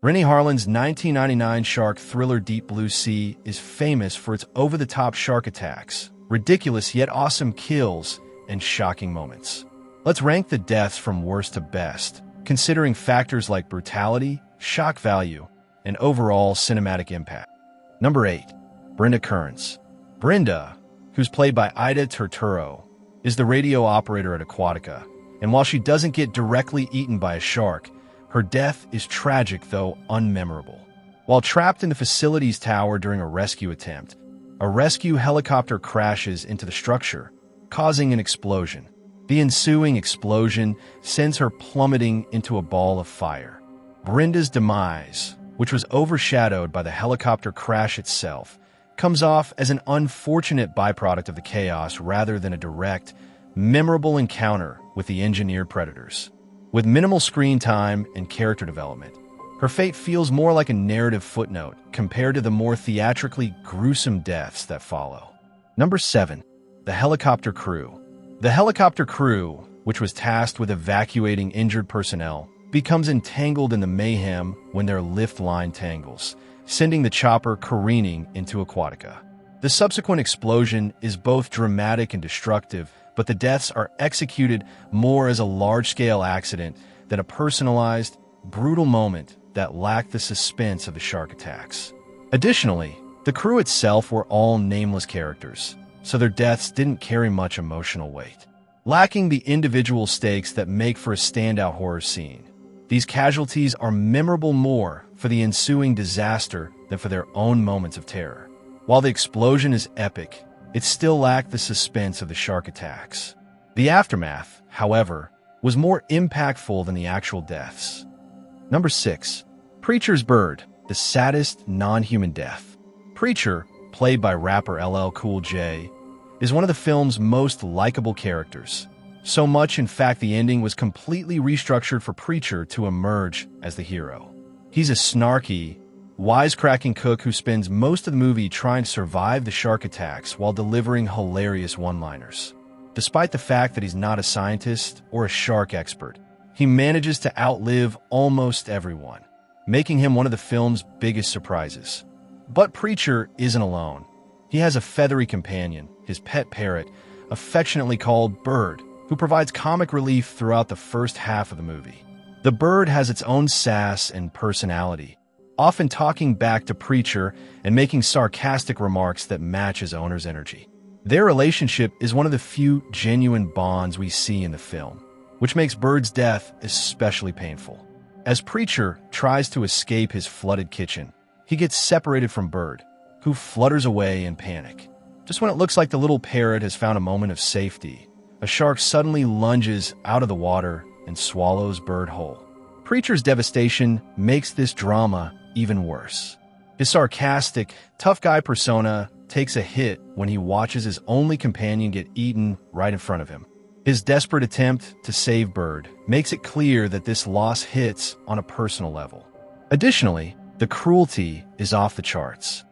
Rennie Harlin's 1999 shark thriller Deep Blue Sea is famous for its over-the-top shark attacks, ridiculous yet awesome kills, and shocking moments. Let's rank the deaths from worst to best, considering factors like brutality, shock value, and overall cinematic impact. Number 8. Brenda Kearns. Brenda, who's played by Ida Turturro, is the radio operator at Aquatica, and while she doesn't get directly eaten by a shark, her death is tragic though unmemorable. While trapped in the facility's tower during a rescue attempt, a rescue helicopter crashes into the structure, causing an explosion. The ensuing explosion sends her plummeting into a ball of fire. Brenda's demise, which was overshadowed by the helicopter crash itself, comes off as an unfortunate byproduct of the chaos rather than a direct, memorable encounter with the engineered predators. With minimal screen time and character development, her fate feels more like a narrative footnote compared to the more theatrically gruesome deaths that follow. Number 7. The helicopter crew. The helicopter crew, which was tasked with evacuating injured personnel, becomes entangled in the mayhem when their lift line tangles, sending the chopper careening into Aquatica. The subsequent explosion is both dramatic and destructive, but the deaths are executed more as a large-scale accident than a personalized, brutal moment that lacked the suspense of the shark attacks. Additionally, the crew itself were all nameless characters, so their deaths didn't carry much emotional weight, lacking the individual stakes that make for a standout horror scene. These casualties are memorable more for the ensuing disaster than for their own moments of terror. While the explosion is epic, it still lacked the suspense of the shark attacks. The aftermath, however, was more impactful than the actual deaths. Number 6. Preacher's Bird, the saddest non-human death. Preacher, played by rapper LL Cool J, is one of the film's most likable characters. So much, in fact, the ending was completely restructured for Preacher to emerge as the hero. He's a snarky, wisecracking cook who spends most of the movie trying to survive the shark attacks while delivering hilarious one-liners. Despite the fact that he's not a scientist or a shark expert, he manages to outlive almost everyone, making him one of the film's biggest surprises. But Preacher isn't alone. He has a feathery companion, his pet parrot, affectionately called Bird, who provides comic relief throughout the first half of the movie. The bird has its own sass and personality, often talking back to Preacher and making sarcastic remarks that match his owner's energy. Their relationship is one of the few genuine bonds we see in the film, which makes Bird's death especially painful. As Preacher tries to escape his flooded kitchen, he gets separated from Bird, who flutters away in panic. Just when it looks like the little parrot has found a moment of safety, a shark suddenly lunges out of the water and swallows Bird whole. Preacher's devastation makes this drama even worse. His sarcastic, tough guy persona takes a hit when he watches his only companion get eaten right in front of him. His desperate attempt to save Bird makes it clear that this loss hits on a personal level. Additionally, the cruelty is off the charts.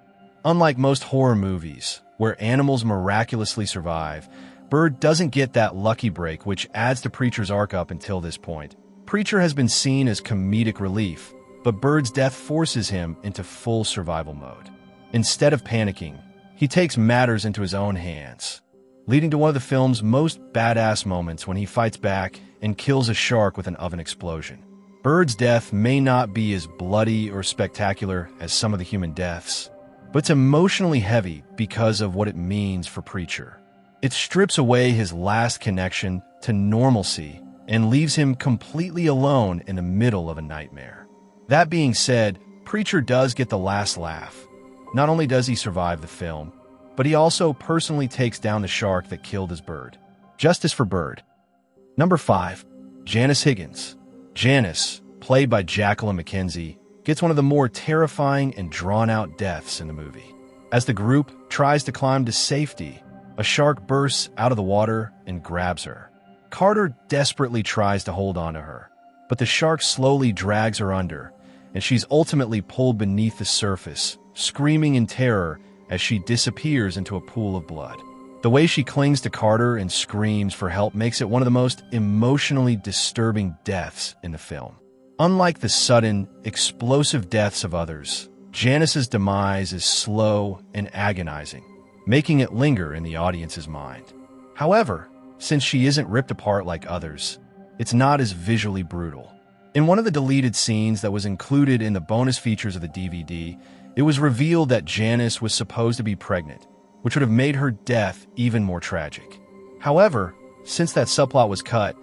Unlike most horror movies, where animals miraculously survive, Bird doesn't get that lucky break, which adds to Preacher's arc up until this point. Preacher has been seen as comedic relief, but Bird's death forces him into full survival mode. Instead of panicking, he takes matters into his own hands, leading to one of the film's most badass moments when he fights back and kills a shark with an oven explosion. Bird's death may not be as bloody or spectacular as some of the human deaths, but it's emotionally heavy because of what it means for Preacher. It strips away his last connection to normalcy and leaves him completely alone in the middle of a nightmare. That being said, Preacher does get the last laugh. Not only does he survive the film, but he also personally takes down the shark that killed his bird. Justice for Bird. Number 5. Janice Higgins. Janice, played by Jacqueline McKenzie, gets one of the more terrifying and drawn-out deaths in the movie. As the group tries to climb to safety, a shark bursts out of the water and grabs her. Carter desperately tries to hold on to her, but the shark slowly drags her under, and she's ultimately pulled beneath the surface, screaming in terror as she disappears into a pool of blood. The way she clings to Carter and screams for help makes it one of the most emotionally disturbing deaths in the film. Unlike the sudden, explosive deaths of others, Janice's demise is slow and agonizing, making it linger in the audience's mind. However, since she isn't ripped apart like others, it's not as visually brutal. In one of the deleted scenes that was included in the bonus features of the DVD, it was revealed that Janice was supposed to be pregnant, which would have made her death even more tragic. However, since that subplot was cut,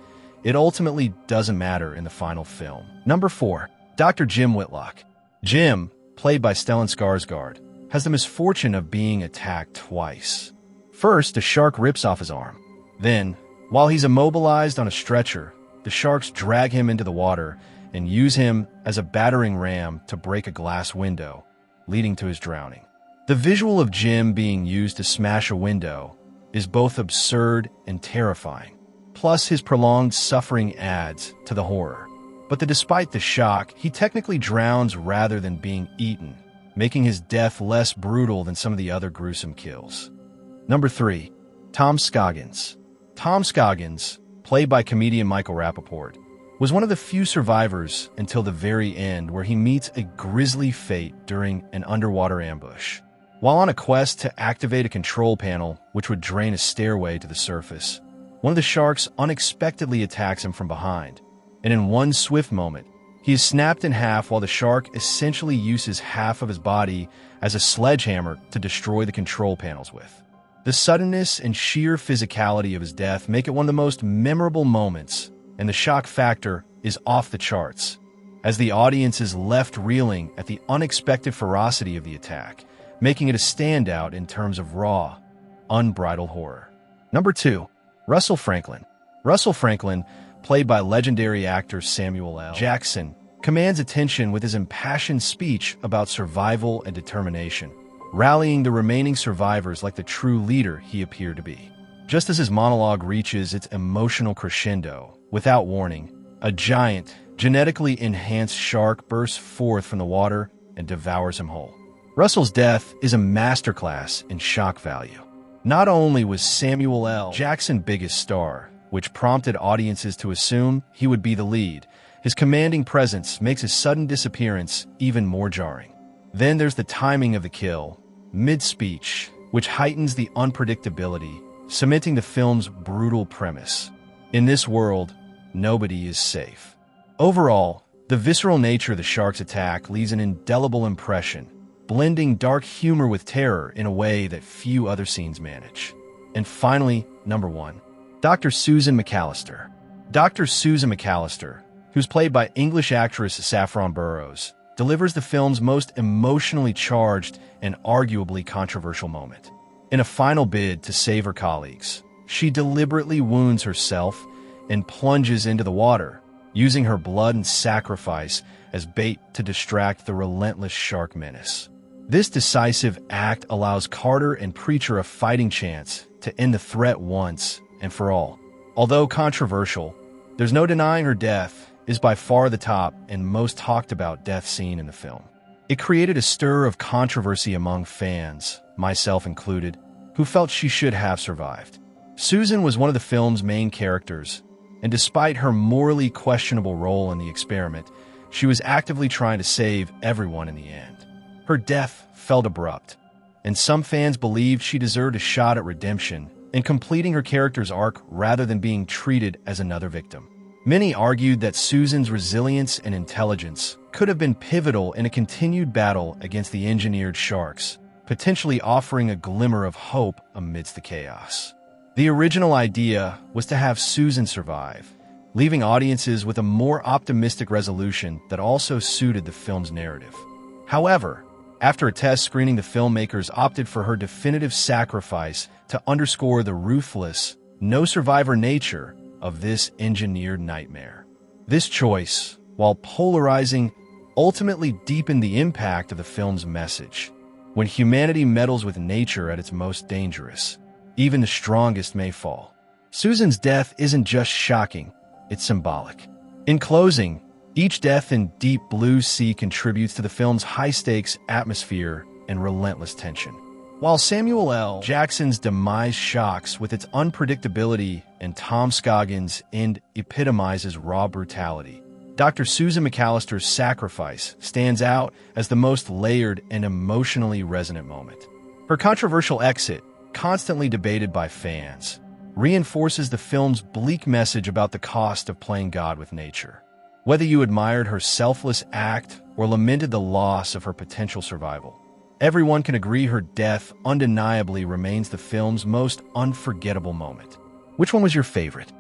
it ultimately doesn't matter in the final film. Number 4. Dr. Jim Whitlock. Jim, played by Stellan Skarsgård, has the misfortune of being attacked twice. First, a shark rips off his arm. Then, while he's immobilized on a stretcher, the sharks drag him into the water and use him as a battering ram to break a glass window, leading to his drowning. The visual of Jim being used to smash a window is both absurd and terrifying. Plus, his prolonged suffering adds to the horror. But despite the shock, he technically drowns rather than being eaten, making his death less brutal than some of the other gruesome kills. Number 3. Tom Scoggins. Tom Scoggins, played by comedian Michael Rappaport, was one of the few survivors until the very end, where he meets a grisly fate during an underwater ambush. While on a quest to activate a control panel which would drain a stairway to the surface, one of the sharks unexpectedly attacks him from behind, and in one swift moment, he is snapped in half while the shark essentially uses half of his body as a sledgehammer to destroy the control panels with. The suddenness and sheer physicality of his death make it one of the most memorable moments, and the shock factor is off the charts, as the audience is left reeling at the unexpected ferocity of the attack, making it a standout in terms of raw, unbridled horror. Number 2. Russell Franklin. Russell Franklin, played by legendary actor Samuel L. Jackson, commands attention with his impassioned speech about survival and determination, rallying the remaining survivors like the true leader he appeared to be. Just as his monologue reaches its emotional crescendo, without warning, a giant, genetically enhanced shark bursts forth from the water and devours him whole. Russell's death is a masterclass in shock value. Not only was Samuel L. Jackson biggest star, which prompted audiences to assume he would be the lead, his commanding presence makes his sudden disappearance even more jarring. Then there's the timing of the kill, mid-speech, which heightens the unpredictability, cementing the film's brutal premise. In this world, nobody is safe. Overall, the visceral nature of the shark's attack leaves an indelible impression, blending dark humor with terror in a way that few other scenes manage. And finally, number 1. Dr. Susan McAllister. Dr. Susan McAllister, who's played by English actress Saffron Burrows, delivers the film's most emotionally charged and arguably controversial moment. In a final bid to save her colleagues, she deliberately wounds herself and plunges into the water, using her blood and sacrifice as bait to distract the relentless shark menace. This decisive act allows Carter and Preacher a fighting chance to end the threat once and for all. Although controversial, there's no denying her death is by far the top and most talked about death scene in the film. It created a stir of controversy among fans, myself included, who felt she should have survived. Susan was one of the film's main characters, and despite her morally questionable role in the experiment, she was actively trying to save everyone in the end. Her death felt abrupt, and some fans believed she deserved a shot at redemption in completing her character's arc rather than being treated as another victim. Many argued that Susan's resilience and intelligence could have been pivotal in a continued battle against the engineered sharks, potentially offering a glimmer of hope amidst the chaos. The original idea was to have Susan survive, leaving audiences with a more optimistic resolution that also suited the film's narrative. However, after a test screening, the filmmakers opted for her definitive sacrifice to underscore the ruthless, no-survivor nature of this engineered nightmare. This choice, while polarizing, ultimately deepened the impact of the film's message. When humanity meddles with nature at its most dangerous, even the strongest may fall. Susan's death isn't just shocking, it's symbolic. In closing, each death in Deep Blue Sea contributes to the film's high-stakes atmosphere and relentless tension. While Samuel L. Jackson's demise shocks with its unpredictability and Tom Scoggins' end epitomizes raw brutality, Dr. Susan McAllister's sacrifice stands out as the most layered and emotionally resonant moment. Her controversial exit, constantly debated by fans, reinforces the film's bleak message about the cost of playing God with nature. Whether you admired her selfless act or lamented the loss of her potential survival, everyone can agree her death undeniably remains the film's most unforgettable moment. Which one was your favorite?